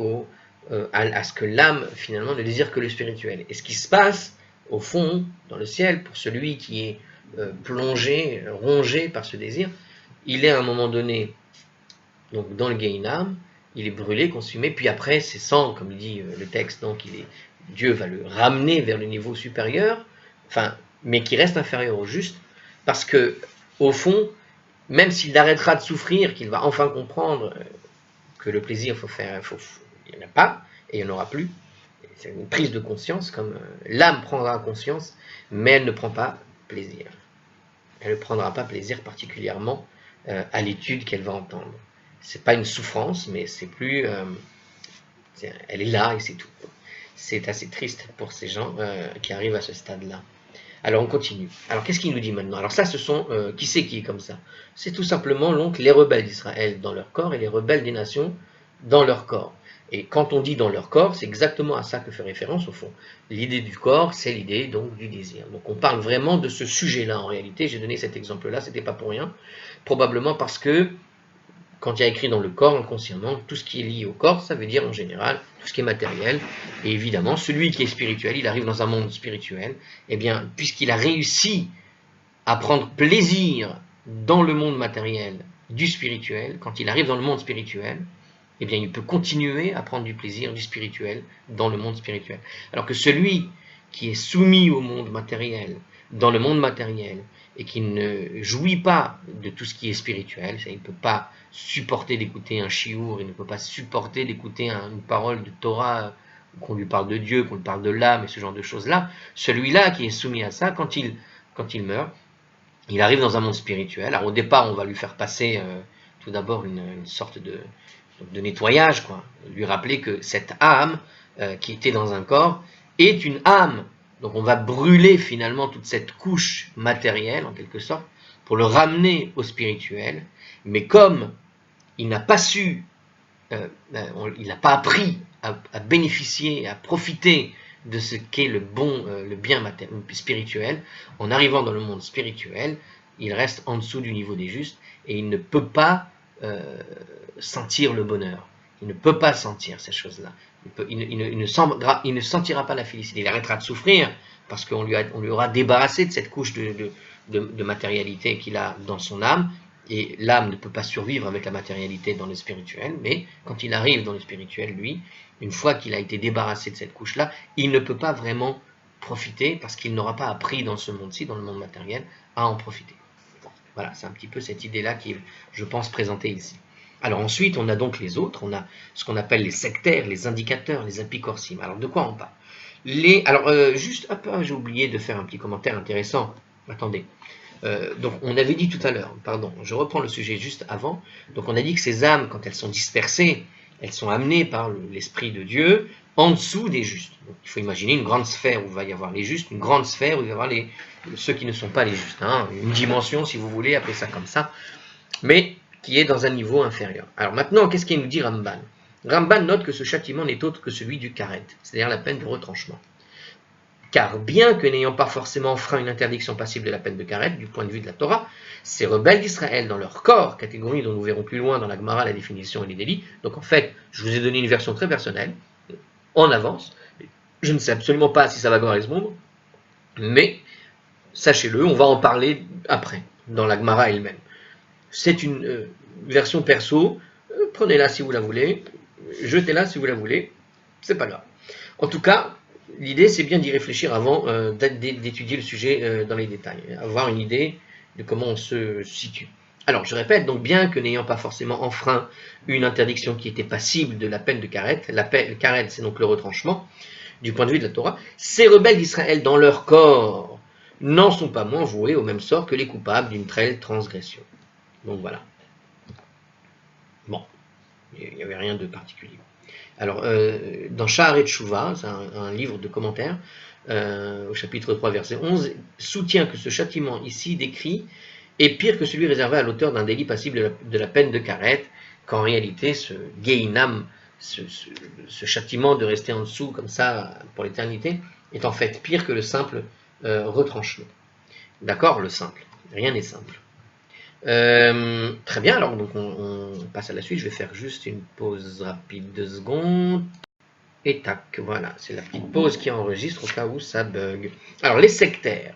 à ce que l'âme finalement ne désire que le spirituel. Et ce qui se passe au fond dans le ciel pour celui qui est plongé, rongé par ce désir, il est à un moment donné donc dans le Gehinam, il est brûlé, consumé, puis après c'est sang, comme dit le texte, donc Dieu va le ramener vers le niveau supérieur, mais qui reste inférieur au juste, parce que au fond, même s'il arrêtera de souffrir, qu'il va enfin comprendre que le plaisir il n'y en a pas et il n'y en aura plus. C'est une prise de conscience, comme l'âme prendra conscience, mais elle ne prend pas plaisir. Elle ne prendra pas plaisir particulièrement à l'étude qu'elle va entendre. C'est pas une souffrance, mais c'est plus, elle est là et c'est tout. C'est assez triste pour ces gens qui arrivent à ce stade-là. Alors on continue. Alors qu'est-ce qu'il nous dit maintenant? Alors ça, ce sont qui c'est qui est comme ça? C'est tout simplement donc les rebelles d'Israël dans leur corps et les rebelles des nations dans leur corps. Et quand on dit dans leur corps, c'est exactement à ça que fait référence au fond. L'idée du corps, c'est l'idée donc du désir. Donc on parle vraiment de ce sujet-là en réalité. J'ai donné cet exemple-là, c'était pas pour rien. Probablement parce que quand il y a écrit dans le corps, inconsciemment, tout ce qui est lié au corps, ça veut dire en général tout ce qui est matériel. Et évidemment, celui qui est spirituel, il arrive dans un monde spirituel, et bien, puisqu'il a réussi à prendre plaisir dans le monde matériel du spirituel, quand il arrive dans le monde spirituel, eh bien, il peut continuer à prendre du plaisir du spirituel dans le monde spirituel. Alors que celui qui est soumis au monde matériel, dans le monde matériel, et qui ne jouit pas de tout ce qui est spirituel, il ne peut pas supporter d'écouter un chiour, il ne peut pas supporter d'écouter une parole de Torah, qu'on lui parle de Dieu, qu'on lui parle de l'âme et ce genre de choses-là, celui-là qui est soumis à ça, quand il meurt, il arrive dans un monde spirituel. Alors au départ, on va lui faire passer tout d'abord une sorte de nettoyage, quoi. Lui rappeler que cette âme qui était dans un corps est une âme. Donc on va brûler finalement toute cette couche matérielle, en quelque sorte, pour le ramener au spirituel. Mais comme il n'a pas su, il n'a pas appris à bénéficier, à profiter de ce qu'est le bien spirituel, en arrivant dans le monde spirituel, il reste en dessous du niveau des justes et il ne peut pas sentir le bonheur. Il ne peut pas sentir ces choses-là. Il ne sentira pas la félicité. Il arrêtera de souffrir parce qu'on lui aura débarrassé de cette couche de matérialité qu'il a dans son âme. Et l'âme ne peut pas survivre avec la matérialité dans le spirituel, mais quand il arrive dans le spirituel, lui, une fois qu'il a été débarrassé de cette couche-là, il ne peut pas vraiment profiter parce qu'il n'aura pas appris dans ce monde-ci, dans le monde matériel, à en profiter. Voilà, c'est un petit peu cette idée-là qui est, je pense, présentée ici. Alors ensuite, on a donc les autres, on a ce qu'on appelle les sectaires, les indicateurs, les apicorsim. Alors de quoi on parle? Juste, j'ai oublié de faire un petit commentaire intéressant. Attendez. Donc on avait dit tout à l'heure, pardon, je reprends le sujet juste avant, donc on a dit que ces âmes, quand elles sont dispersées, elles sont amenées par l'Esprit de Dieu en dessous des justes. Donc, il faut imaginer une grande sphère où il va y avoir les justes, une grande sphère où il va y avoir ceux qui ne sont pas les justes, hein, une dimension si vous voulez, appeler ça comme ça, mais qui est dans un niveau inférieur. Alors maintenant, qu'est-ce qu'il nous dit Ramban? Ramban note que ce châtiment n'est autre que celui du karet, c'est-à-dire la peine de retranchement. Car bien que n'ayant pas forcément enfreint une interdiction passible de la peine de karet, du point de vue de la Torah, ces rebelles d'Israël dans leur corps, catégorie dont nous verrons plus loin dans la Gemara la définition et les délits, donc en fait, je vous ai donné une version très personnelle, en avance, je ne sais absolument pas si ça va correspondre, mais sachez-le, on va en parler après, dans la Gemara elle-même. C'est une version perso, prenez-la si vous la voulez, jetez-la si vous la voulez, c'est pas grave. En tout cas, l'idée, c'est bien d'y réfléchir avant d'étudier le sujet dans les détails, avoir une idée de comment on se situe. Alors, je répète, donc bien que n'ayant pas forcément enfreint une interdiction qui était passible de la peine de karet, le karet, c'est donc le retranchement, du point de vue de la Torah, ces rebelles d'Israël dans leur corps n'en sont pas moins voués au même sort que les coupables d'une telle transgression. Donc voilà. Bon, il n'y avait rien de particulier. Alors, dans Sha'arei Teshuvah, c'est un livre de commentaires, au chapitre 3, verset 11, soutient que ce châtiment ici décrit est pire que celui réservé à l'auteur d'un délit passible de la peine de karet, qu'en réalité, ce Gehinam, ce châtiment de rester en dessous comme ça pour l'éternité, est en fait pire que le simple retranchement. D'accord, le simple. Rien n'est simple. Très bien, alors donc on passe à la suite. Je vais faire juste une pause rapide, 2 secondes. Et tac, voilà, c'est la petite pause qui enregistre au cas où ça bug. Alors les sectaires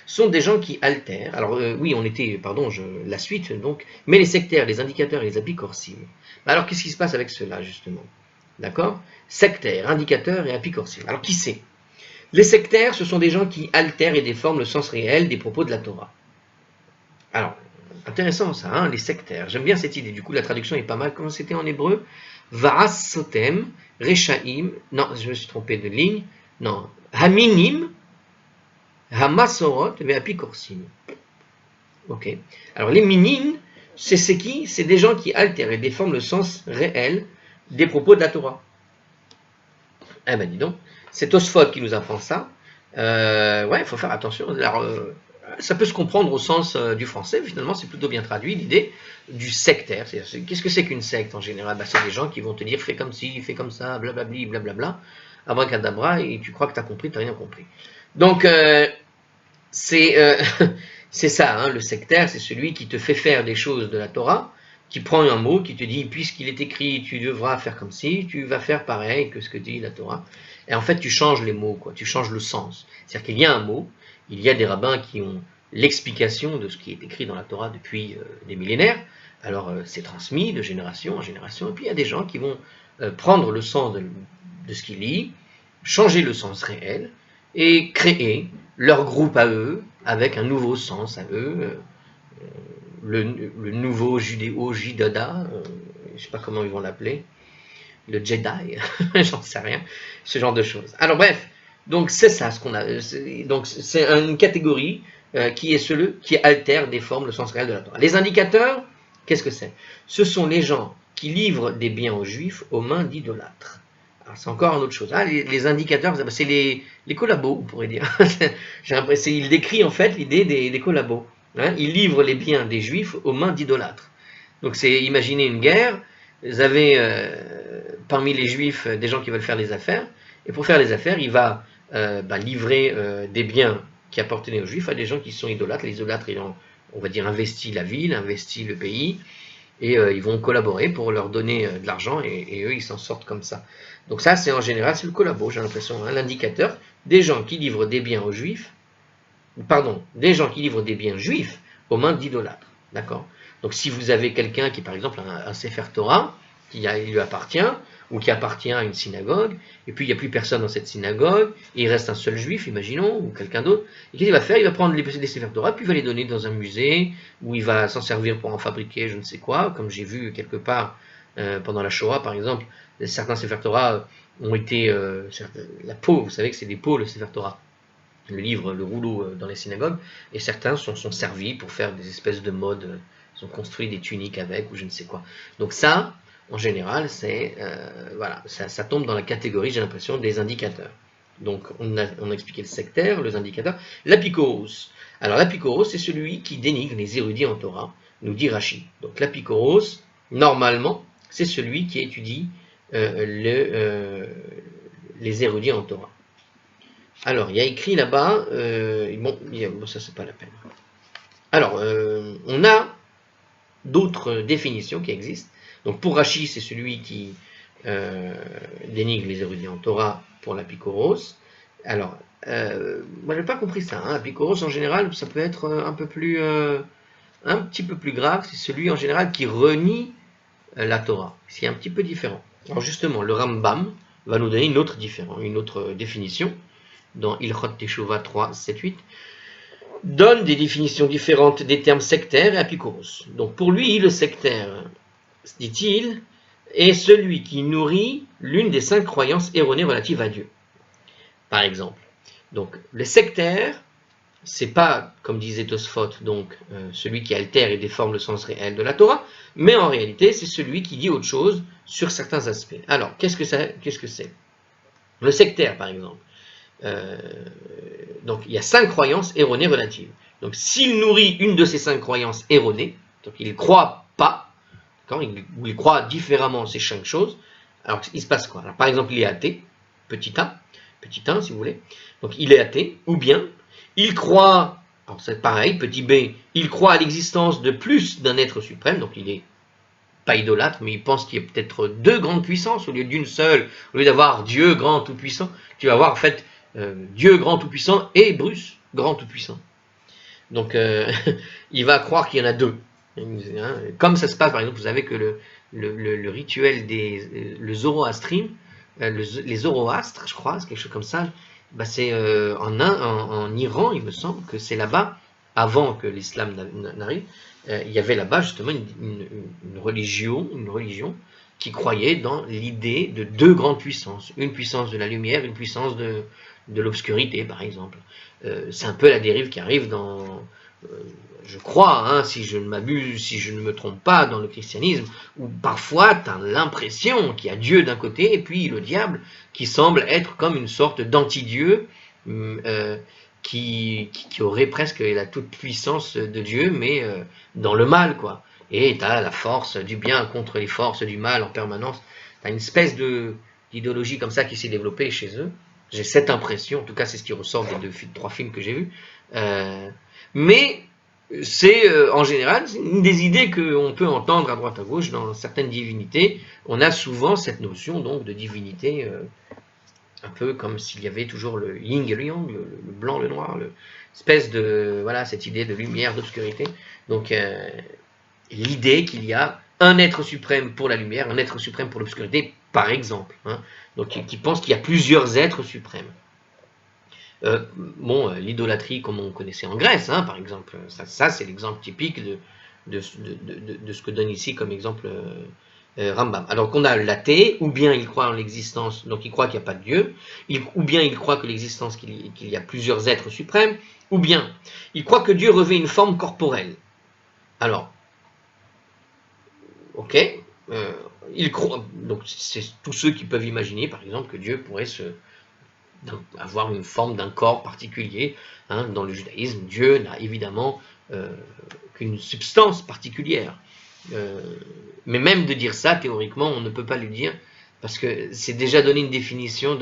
sont des gens qui altèrent. Alors oui, on était, pardon, la suite donc. Mais les sectaires, les indicateurs et les apicorsim. Alors qu'est-ce qui se passe avec cela justement? D'accord? Sectaires, indicateurs et apicorsim. Alors qui c'est? Les sectaires, ce sont des gens qui altèrent et déforment le sens réel des propos de la Torah. Alors, intéressant ça, hein, les sectaires. J'aime bien cette idée. Du coup, la traduction est pas mal. Comment c'était en hébreu? Va'as sotem, rechaim. Non, je me suis trompé de ligne. Non. Haminim, hamasorot, ve'apikorsim. Ok. Alors, les minim, c'est qui? C'est des gens qui altèrent et déforment le sens réel des propos de la Torah. Eh ben, dis donc. c'est Tosfot qui nous apprend ça. Ouais, il faut faire attention. Alors, ça peut se comprendre au sens du français, finalement, c'est plutôt bien traduit, l'idée du sectaire. Qu'est-ce que c'est qu'une secte en général? C'est des gens qui vont te dire fais comme ci, fais comme ça, blablabli, blablabla, abracadabra, et tu crois que tu as compris, tu n'as rien compris. Donc, c'est ça, hein, le sectaire, c'est celui qui te fait faire des choses de la Torah, qui prend un mot, qui te dit, puisqu'il est écrit, tu devras faire comme ci, tu vas faire pareil que ce que dit la Torah. Et en fait, tu changes les mots, quoi, tu changes le sens. C'est-à-dire qu'il y a un mot, il y a des rabbins qui ont l'explication de ce qui est écrit dans la Torah depuis des millénaires. Alors, c'est transmis de génération en génération. Et puis, il y a des gens qui vont prendre le sens de ce qu'ils lisent, changer le sens réel, et créer leur groupe à eux, avec un nouveau sens à eux, le nouveau judéo-jidada, je ne sais pas comment ils vont l'appeler, le Jedi, j'en sais rien, ce genre de choses. Alors bref, donc c'est ça ce qu'on a, donc c'est une catégorie qui est celui qui altère, déforme le sens réel de la Torah. Les indicateurs, qu'est-ce que c'est? Ce sont les gens qui livrent des biens aux Juifs aux mains d'idolâtres. C'est encore une autre chose. Ah, les indicateurs, c'est les collabos, on pourrait dire. Il décrit en fait l'idée des collabos. Hein. Il livre les biens des Juifs aux mains d'idolâtres. Donc c'est, imaginez une guerre, vous avez parmi les Juifs des gens qui veulent faire des affaires, et pour faire les affaires, il va livrer des biens qui appartenaient aux Juifs à des gens qui sont idolâtres. Les idolâtres, ils ont, on va dire, investi la ville, investi le pays, et ils vont collaborer pour leur donner de l'argent, et eux, ils s'en sortent comme ça. Donc ça, c'est en général, c'est le collabo, j'ai l'impression, hein, l'indicateur des gens qui livrent des biens aux Juifs, pardon, des gens qui livrent des biens juifs aux mains d'idolâtres, d'accord? Donc si vous avez quelqu'un qui, par exemple, a un Sefer Torah, qui lui appartient, ou qui appartient à une synagogue, et puis il n'y a plus personne dans cette synagogue, et il reste un seul juif, imaginons, ou quelqu'un d'autre, et qu'est-ce qu'il va faire? Il va prendre les Sefer Torah, puis il va les donner dans un musée, où il va s'en servir pour en fabriquer je ne sais quoi, comme j'ai vu quelque part pendant la Shoah, par exemple, certains Sefer Torah ont été, la peau, vous savez que c'est des peaux, le Sefer Torah, le livre, le rouleau dans les synagogues, et certains sont servis pour faire des espèces de modes, ils ont construit des tuniques avec, ou je ne sais quoi. Donc ça, en général, c'est voilà, ça tombe dans la catégorie, j'ai l'impression, des indicateurs. Donc on a expliqué le sectaire, les indicateurs. L'apikoros. Alors l'apikoros, c'est celui qui dénigre les érudits en Torah, nous dit Rashi. Donc l'apikoros, normalement, c'est celui qui étudie les érudits en Torah. Alors, il y a écrit là-bas, bon, ça c'est pas la peine. Alors, on a d'autres définitions qui existent. Donc pour Rashi, c'est celui qui dénigre les érudits en Torah pour l'apikoros. Alors, moi j'ai pas compris ça. Hein. L'apikoros en général, ça peut être un petit peu plus grave. C'est celui en général qui renie la Torah. C'est un petit peu différent. Alors justement, le Rambam va nous donner une autre définition dans Ilchot Teshuvah 3, 7, 8, donne des définitions différentes des termes sectaires et apikoros. Donc pour lui, le sectaire, dit-il, est celui qui nourrit l'une des 5 croyances erronées relatives à Dieu. Par exemple. Donc le sectaire, c'est pas, comme disait Tosfot, donc celui qui altère et déforme le sens réel de la Torah, mais en réalité, c'est celui qui dit autre chose sur certains aspects. Alors, qu'est-ce que c'est? Le sectaire, par exemple. Donc, il y a 5 croyances erronées relatives. Donc, s'il nourrit une de ces 5 croyances erronées, donc il ne croit pas, ou il croit différemment ces 5 choses, alors il se passe quoi? Alors, par exemple, il est athée, petit a si vous voulez, donc il est athée, ou bien il croit, alors c'est pareil, petit b, il croit à l'existence de plus d'un être suprême, donc il n'est pas idolâtre, mais il pense qu'il y a peut-être 2 grandes puissances au lieu d'une seule, au lieu d'avoir Dieu grand tout-puissant, tu vas avoir en fait Dieu grand tout-puissant et Bruce grand tout-puissant. Donc il va croire qu'il y en a 2. Hein, comme ça se passe, par exemple, vous savez que le rituel le zoroastrisme, les zoroastres, je crois, c'est quelque chose comme ça, bah c'est en Iran, il me semble que c'est là-bas, avant que l'islam n'arrive, il y avait là-bas justement une religion qui croyait dans l'idée de 2 grandes puissances, une puissance de la lumière, une puissance de l'obscurité, par exemple. C'est un peu la dérive qui arrive dans je crois, hein, si je ne m'abuse, si je ne me trompe pas dans le christianisme, où parfois tu as l'impression qu'il y a Dieu d'un côté et puis le diable qui semble être comme une sorte d'anti-dieu qui aurait presque la toute-puissance de Dieu, mais dans le mal, quoi. Et tu as la force du bien contre les forces du mal en permanence. Tu as une espèce d'idéologie comme ça qui s'est développée chez eux. J'ai cette impression, en tout cas c'est ce qui ressort des trois films que j'ai vus. Mais c'est en général une des idées qu'on peut entendre à droite à gauche dans certaines divinités. On a souvent cette notion donc de divinité, un peu comme s'il y avait toujours le yin et le yang, le blanc, le noir, espèce de voilà cette idée de lumière, d'obscurité. Donc l'idée qu'il y a un être suprême pour la lumière, un être suprême pour l'obscurité, par exemple. Hein. Donc qui pense qu'il y a plusieurs êtres suprêmes. L'idolâtrie comme on connaissait en Grèce, hein, par exemple, ça c'est l'exemple typique de ce que donne ici comme exemple Rambam. Alors qu'on a l'athée, ou bien il croit en l'existence, donc il croit qu'il n'y a pas de Dieu, ou bien il croit que l'existence, qu'il y a plusieurs êtres suprêmes, ou bien il croit que Dieu revêt une forme corporelle. Alors, ok, il croit, donc c'est tous ceux qui peuvent imaginer, par exemple, que Dieu pourrait avoir une forme d'un corps particulier. Hein, dans le judaïsme, Dieu n'a évidemment qu'une substance particulière. Mais même de dire ça, théoriquement, on ne peut pas le dire, parce que c'est déjà donner une définition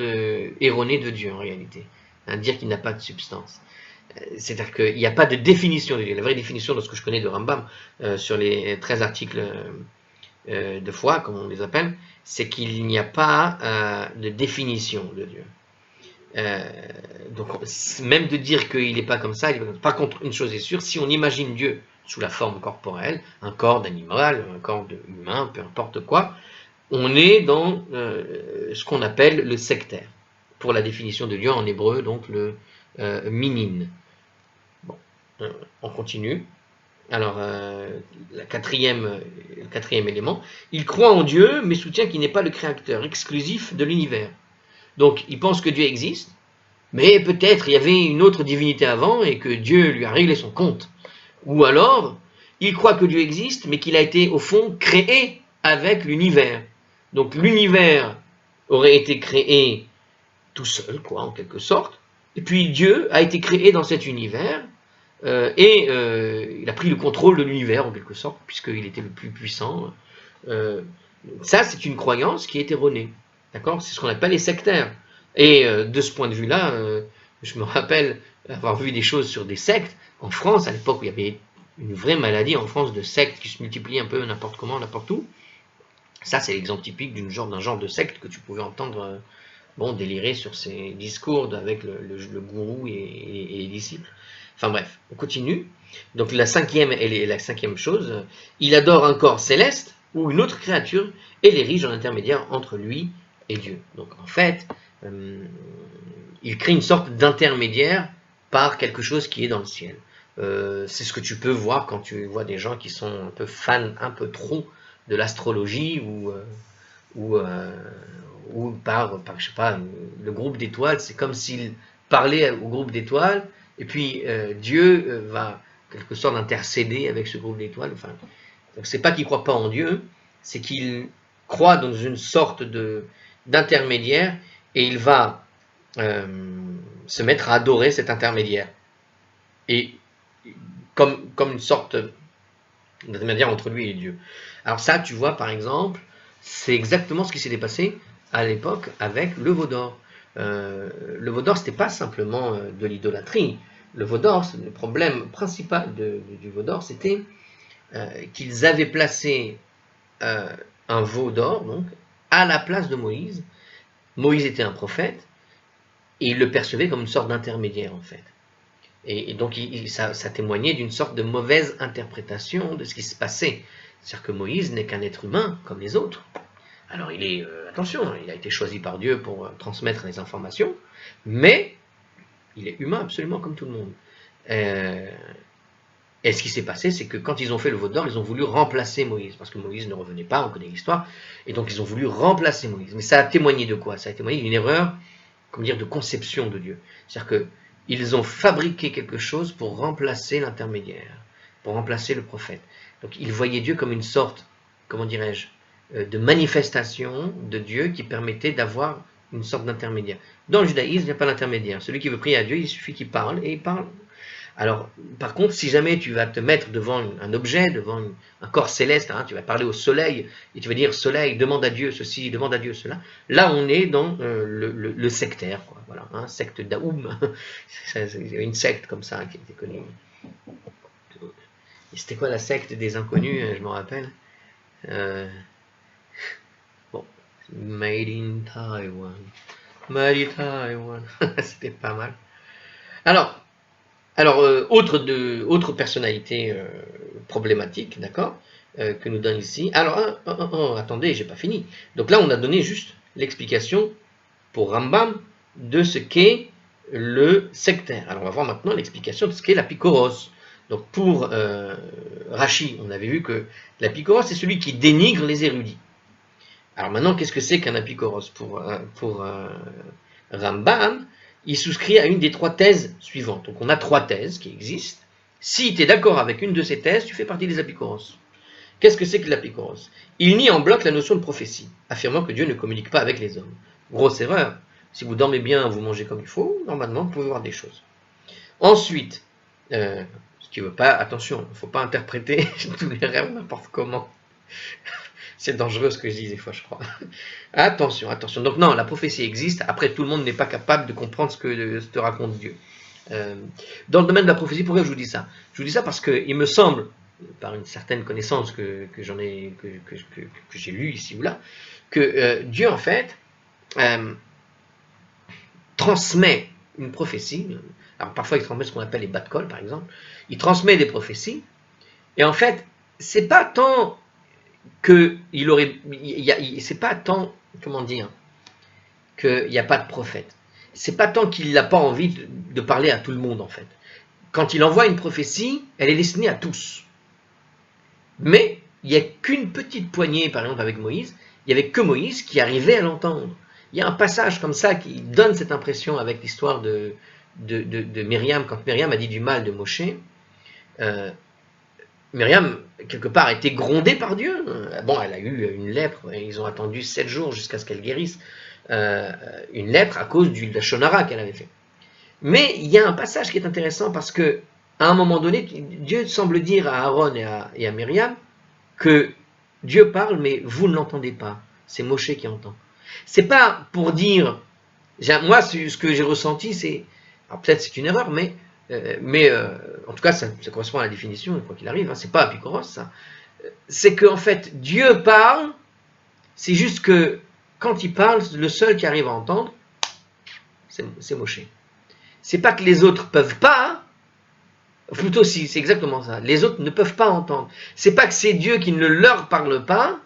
erronée de Dieu, en réalité. Hein, dire qu'il n'a pas de substance. C'est-à-dire qu'il n'y a pas de définition de Dieu. La vraie définition de ce que je connais de Rambam, sur les 13 articles de foi, comme on les appelle, c'est qu'il n'y a pas de définition de Dieu. Donc même de dire qu'il n'est pas comme ça, par contre une chose est sûre, si on imagine Dieu sous la forme corporelle, un corps d'animal, un corps humain, peu importe quoi, on est dans ce qu'on appelle le sectaire, pour la définition de Dieu en hébreu, donc le minin. Bon, on continue. Alors, le quatrième élément, il croit en Dieu, mais soutient qu'il n'est pas le créateur exclusif de l'univers. Donc, il pense que Dieu existe, mais peut-être il y avait une autre divinité avant et que Dieu lui a réglé son compte. Ou alors, il croit que Dieu existe, mais qu'il a été, au fond, créé avec l'univers. Donc, l'univers aurait été créé tout seul, quoi, en quelque sorte. Et puis, Dieu a été créé dans cet univers, et il a pris le contrôle de l'univers, en quelque sorte, puisqu'il était le plus puissant. Ça, c'est une croyance qui est erronée. D'accord ? C'est ce qu'on appelle les sectaires. Et de ce point de vue-là, je me rappelle avoir vu des choses sur des sectes en France, à l'époque où il y avait une vraie maladie en France de sectes qui se multiplient un peu n'importe comment, n'importe où. Ça, c'est l'exemple typique d'un genre de secte que tu pouvais entendre délirer sur ses discours avec le gourou et les disciples. Enfin bref, on continue. Donc la cinquième chose, il adore un corps céleste ou une autre créature et l'érige en intermédiaire entre lui et Dieu. Donc en fait, il crée une sorte d'intermédiaire par quelque chose qui est dans le ciel. C'est ce que tu peux voir quand tu vois des gens qui sont un peu fans, un peu trop de l'astrologie ou par je sais pas, le groupe d'étoiles. C'est comme s'il parlait au groupe d'étoiles et puis Dieu va en quelque sorte intercéder avec ce groupe d'étoiles. Enfin, donc c'est pas qu'il croit pas en Dieu, c'est qu'il croit dans une sorte d'intermédiaire et il va se mettre à adorer cet intermédiaire. Et comme une sorte d'intermédiaire entre lui et Dieu. Alors ça, tu vois, par exemple, c'est exactement ce qui s'était passé à l'époque avec le veau d'or. Le veau d'or, c'était pas simplement de l'idolâtrie. Le veau d'or, le problème principal du veau d'or, c'était qu'ils avaient placé un veau d'or, donc, à la place de Moïse. Moïse était un prophète, et il le percevait comme une sorte d'intermédiaire, en fait. Et donc, ça témoignait d'une sorte de mauvaise interprétation de ce qui se passait. C'est-à-dire que Moïse n'est qu'un être humain, comme les autres. Alors, attention, il a été choisi par Dieu pour transmettre les informations, mais il est humain absolument comme tout le monde. Et ce qui s'est passé, c'est que quand ils ont fait le veau d'or, ils ont voulu remplacer Moïse, parce que Moïse ne revenait pas, on connaît l'histoire, et donc ils ont voulu remplacer Moïse. Mais ça a témoigné de quoi ? Ça a témoigné d'une erreur, de conception de Dieu. C'est-à-dire qu'ils ont fabriqué quelque chose pour remplacer l'intermédiaire. pour remplacer le prophète. Donc il voyait Dieu comme une sorte, comment dirais-je, de manifestation de Dieu qui permettait d'avoir une sorte d'intermédiaire. Dans le judaïsme, il n'y a pas d'intermédiaire. Celui qui veut prier à Dieu, il suffit qu'il parle, et il parle. Alors, par contre, si jamais tu vas te mettre devant un objet, devant un corps céleste, hein, tu vas parler au soleil, et tu vas dire, soleil, demande à Dieu ceci, demande à Dieu cela, là on est dans le sectaire, quoi, voilà, hein, secte d'Aoum, il y a une secte comme ça qui était connue. C'était quoi la secte des inconnus, je me rappelle. Bon, Made in Taiwan, Made in Taiwan, c'était pas mal. Alors, autre personnalité problématique, d'accord, que nous donne ici. Alors, attendez, j'ai pas fini. Donc là, on a donné juste l'explication pour Rambam de ce qu'est le sectaire. Alors, on va voir maintenant l'explication de ce qu'est l'apikoros. Donc, pour Rashi, on avait vu que l'apikoros, c'est celui qui dénigre les érudits. Alors maintenant, qu'est-ce que c'est qu'un apikoros? Pour Rambam, il souscrit à une des trois thèses suivantes. Donc on a trois thèses qui existent. Si tu es d'accord avec une de ces thèses, tu fais partie des apikoros. Qu'est-ce que c'est que l'apikoros? Il nie en bloc la notion de prophétie, affirmant que Dieu ne communique pas avec les hommes. Grosse erreur. Si vous dormez bien, vous mangez comme il faut, normalement vous pouvez voir des choses. Ensuite, ce qui ne veut pas, attention, il ne faut pas interpréter tous les rêves n'importe comment. C'est dangereux ce que je dis des fois, je crois. Attention, attention. Donc non, la prophétie existe. Après, tout le monde n'est pas capable de comprendre ce que te raconte Dieu. Dans le domaine de la prophétie, pourquoi je vous dis ça? Je vous dis ça parce qu'il me semble, par une certaine connaissance que j'ai lue ici ou là, que Dieu, en fait, transmet une prophétie. Alors parfois, il transmet ce qu'on appelle les bat-kol, par exemple. Il transmet des prophéties. Et en fait, c'est pas tant c'est pas tant, comment dire, qu'il n'y a pas de prophète. C'est pas tant qu'il n'a pas envie de parler à tout le monde, en fait. Quand il envoie une prophétie, elle est destinée à tous. Mais il n'y a qu'une petite poignée, par exemple avec Moïse, il n'y avait que Moïse qui arrivait à l'entendre. Il y a un passage comme ça qui donne cette impression avec l'histoire de Myriam, quand Myriam a dit du mal de Moshe. Myriam, quelque part, a été grondée par Dieu. Bon, elle a eu une lèpre, et ils ont attendu 7 jours jusqu'à ce qu'elle guérisse une lèpre à cause du Lachon Hara qu'elle avait fait. Mais il y a un passage qui est intéressant parce que, à un moment donné, Dieu semble dire à Aaron et à Myriam que Dieu parle, mais vous ne l'entendez pas. C'est Moshe qui entend. C'est pas pour dire, moi, ce que j'ai ressenti, c'est, alors peut-être c'est une erreur, mais en tout cas, ça correspond à la définition, quoi qu'il arrive, hein, c'est pas apikoros, ça. C'est qu'en fait, Dieu parle, c'est juste que quand il parle, le seul qui arrive à entendre, c'est Moshe. C'est pas que les autres peuvent pas, plutôt si, c'est exactement ça. Les autres ne peuvent pas entendre. C'est pas que c'est Dieu qui ne leur parle pas,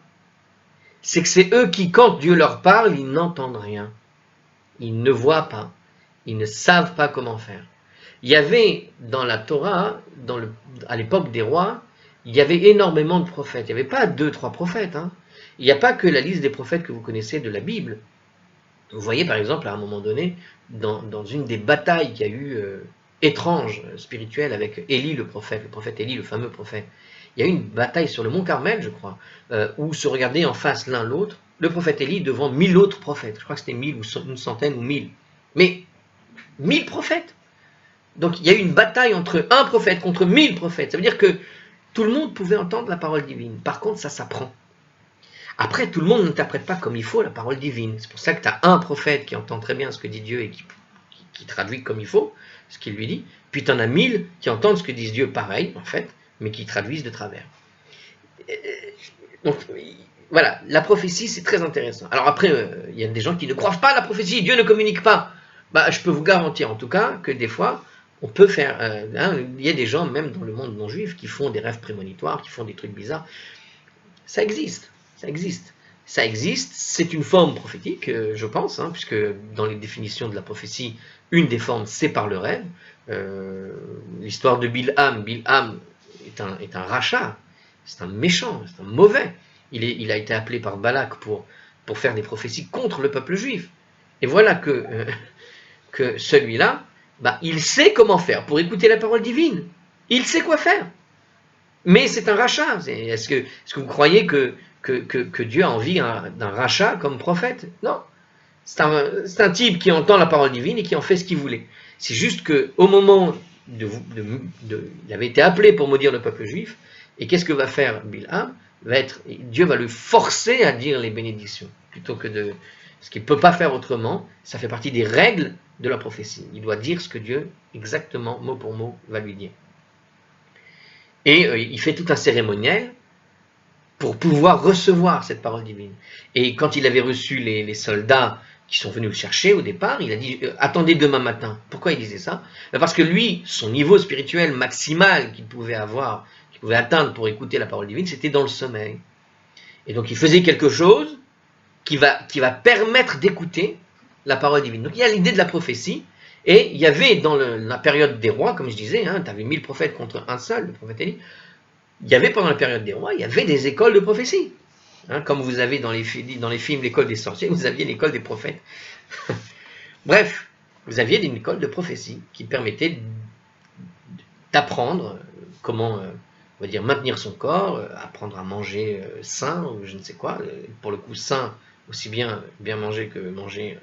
c'est que c'est eux qui, quand Dieu leur parle, ils n'entendent rien. Ils ne voient pas. Ils ne savent pas comment faire. Il y avait dans la Torah, à l'époque des rois, il y avait énormément de prophètes. Il n'y avait pas 2-3 prophètes. Hein. Il n'y a pas que la liste des prophètes que vous connaissez de la Bible. Vous voyez par exemple à un moment donné, dans une des batailles qu'il y a eu étrange, spirituelle, avec Élie le prophète Élie, le fameux prophète. Il y a eu une bataille sur le mont Carmel, je crois, où se regardaient en face l'un l'autre, le prophète Élie devant 1000 autres prophètes. Je crois que c'était 1000 ou une centaine ou 1000. Mais 1000 prophètes. Donc il y a eu une bataille entre un prophète contre 1000 prophètes. Ça veut dire que tout le monde pouvait entendre la parole divine. Par contre, ça s'apprend. Après, tout le monde n'interprète pas comme il faut la parole divine. C'est pour ça que tu as un prophète qui entend très bien ce que dit Dieu et qui traduit comme il faut ce qu'il lui dit. Puis tu en as 1000 qui entendent ce que dit Dieu pareil, en fait, mais qui traduisent de travers. Donc, voilà, la prophétie, c'est très intéressant. Alors après, il y a des gens qui ne croient pas à la prophétie. Dieu ne communique pas. Bah, je peux vous garantir, en tout cas, que des fois, on peut faire... il y a des gens, même dans le monde non juif, qui font des rêves prémonitoires, qui font des trucs bizarres. Ça existe. Ça existe. Ça existe, c'est une forme prophétique, je pense, hein, puisque dans les définitions de la prophétie, une des formes, c'est par le rêve. L'histoire de Bilham est un rachat, c'est un méchant, c'est un mauvais. Il a été appelé par Balak pour faire des prophéties contre le peuple juif. Et voilà que celui-là, bah, il sait comment faire pour écouter la parole divine. Il sait quoi faire. Mais c'est un rachat. Est-ce que vous croyez que Dieu a envie d'un rachat comme prophète? Non. C'est un type qui entend la parole divine et qui en fait ce qu'il voulait. C'est juste qu'au moment il avait été appelé pour maudire le peuple juif, et qu'est-ce que va faire Bilham? Dieu va le forcer à dire les bénédictions, plutôt que de... Ce qu'il ne peut pas faire autrement, ça fait partie des règles de la prophétie. Il doit dire ce que Dieu, exactement, mot pour mot, va lui dire. Et il fait tout un cérémoniel pour pouvoir recevoir cette parole divine. Et quand il avait reçu les soldats qui sont venus le chercher au départ, il a dit « Attendez demain matin ». Pourquoi il disait ça? Parce que lui, son niveau spirituel maximal qu'il pouvait avoir, qu'il pouvait atteindre pour écouter la parole divine, c'était dans le sommeil. Et donc il faisait quelque chose qui va permettre d'écouter la parole divine. Donc il y a l'idée de la prophétie, et il y avait dans la période des rois, comme je disais, tu avais 1000 prophètes contre un seul, le prophète Élie, il y avait pendant la période des rois, il y avait des écoles de prophétie. Comme vous avez dans les films l'école des sorciers, vous aviez l'école des prophètes. Bref, vous aviez une école de prophétie qui permettait d'apprendre comment, on va dire, maintenir son corps, apprendre à manger sain, ou je ne sais quoi, pour le coup sain, aussi bien manger que manger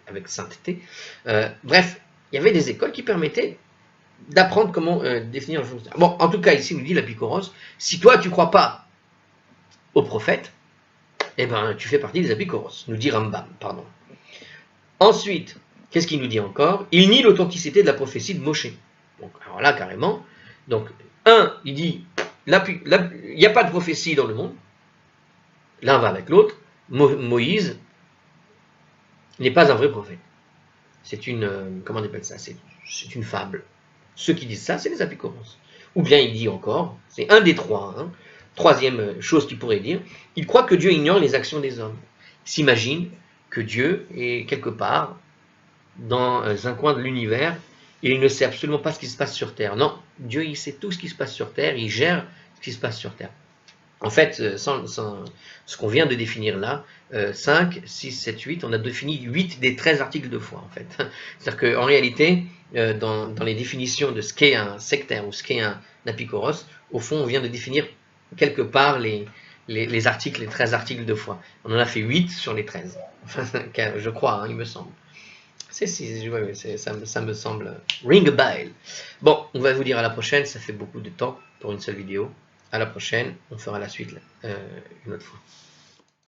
avec sainteté. Bref, il y avait des écoles qui permettaient d'apprendre comment définir le chose. Bon, en tout cas, ici, nous dit l'Apikoros, si toi, tu ne crois pas au prophète, eh ben, tu fais partie des Apikoros, nous dit Rambam, pardon. Ensuite, qu'est-ce qu'il nous dit encore? Il nie l'authenticité de la prophétie de Moshe. Donc, alors là, carrément, donc, il dit, il n'y a pas de prophétie dans le monde, l'un va avec l'autre, Moïse n'est pas un vrai prophète. C'est une, comment on appelle ça? C'est une fable. Ceux qui disent ça, c'est les Apikoros. Ou bien il dit encore, c'est un des trois, troisième chose qu'il pourrait dire, il croit que Dieu ignore les actions des hommes. Il s'imagine que Dieu est quelque part dans un coin de l'univers et il ne sait absolument pas ce qui se passe sur Terre. Non, Dieu il sait tout ce qui se passe sur Terre, il gère ce qui se passe sur Terre. En fait, ce qu'on vient de définir là, 5, 6, 7, 8, on a défini 8 des 13 articles de foi, en fait. C'est-à-dire qu'en réalité, dans les définitions de ce qu'est un sectaire ou ce qu'est un apikoros, au fond, on vient de définir quelque part les articles, les 13 articles de foi. On en a fait 8 sur les 13. Je crois, il me semble. Ça me semble ring a bell. Bon, on va vous dire à la prochaine, ça fait beaucoup de temps pour une seule vidéo. À la prochaine, on fera la suite une autre fois.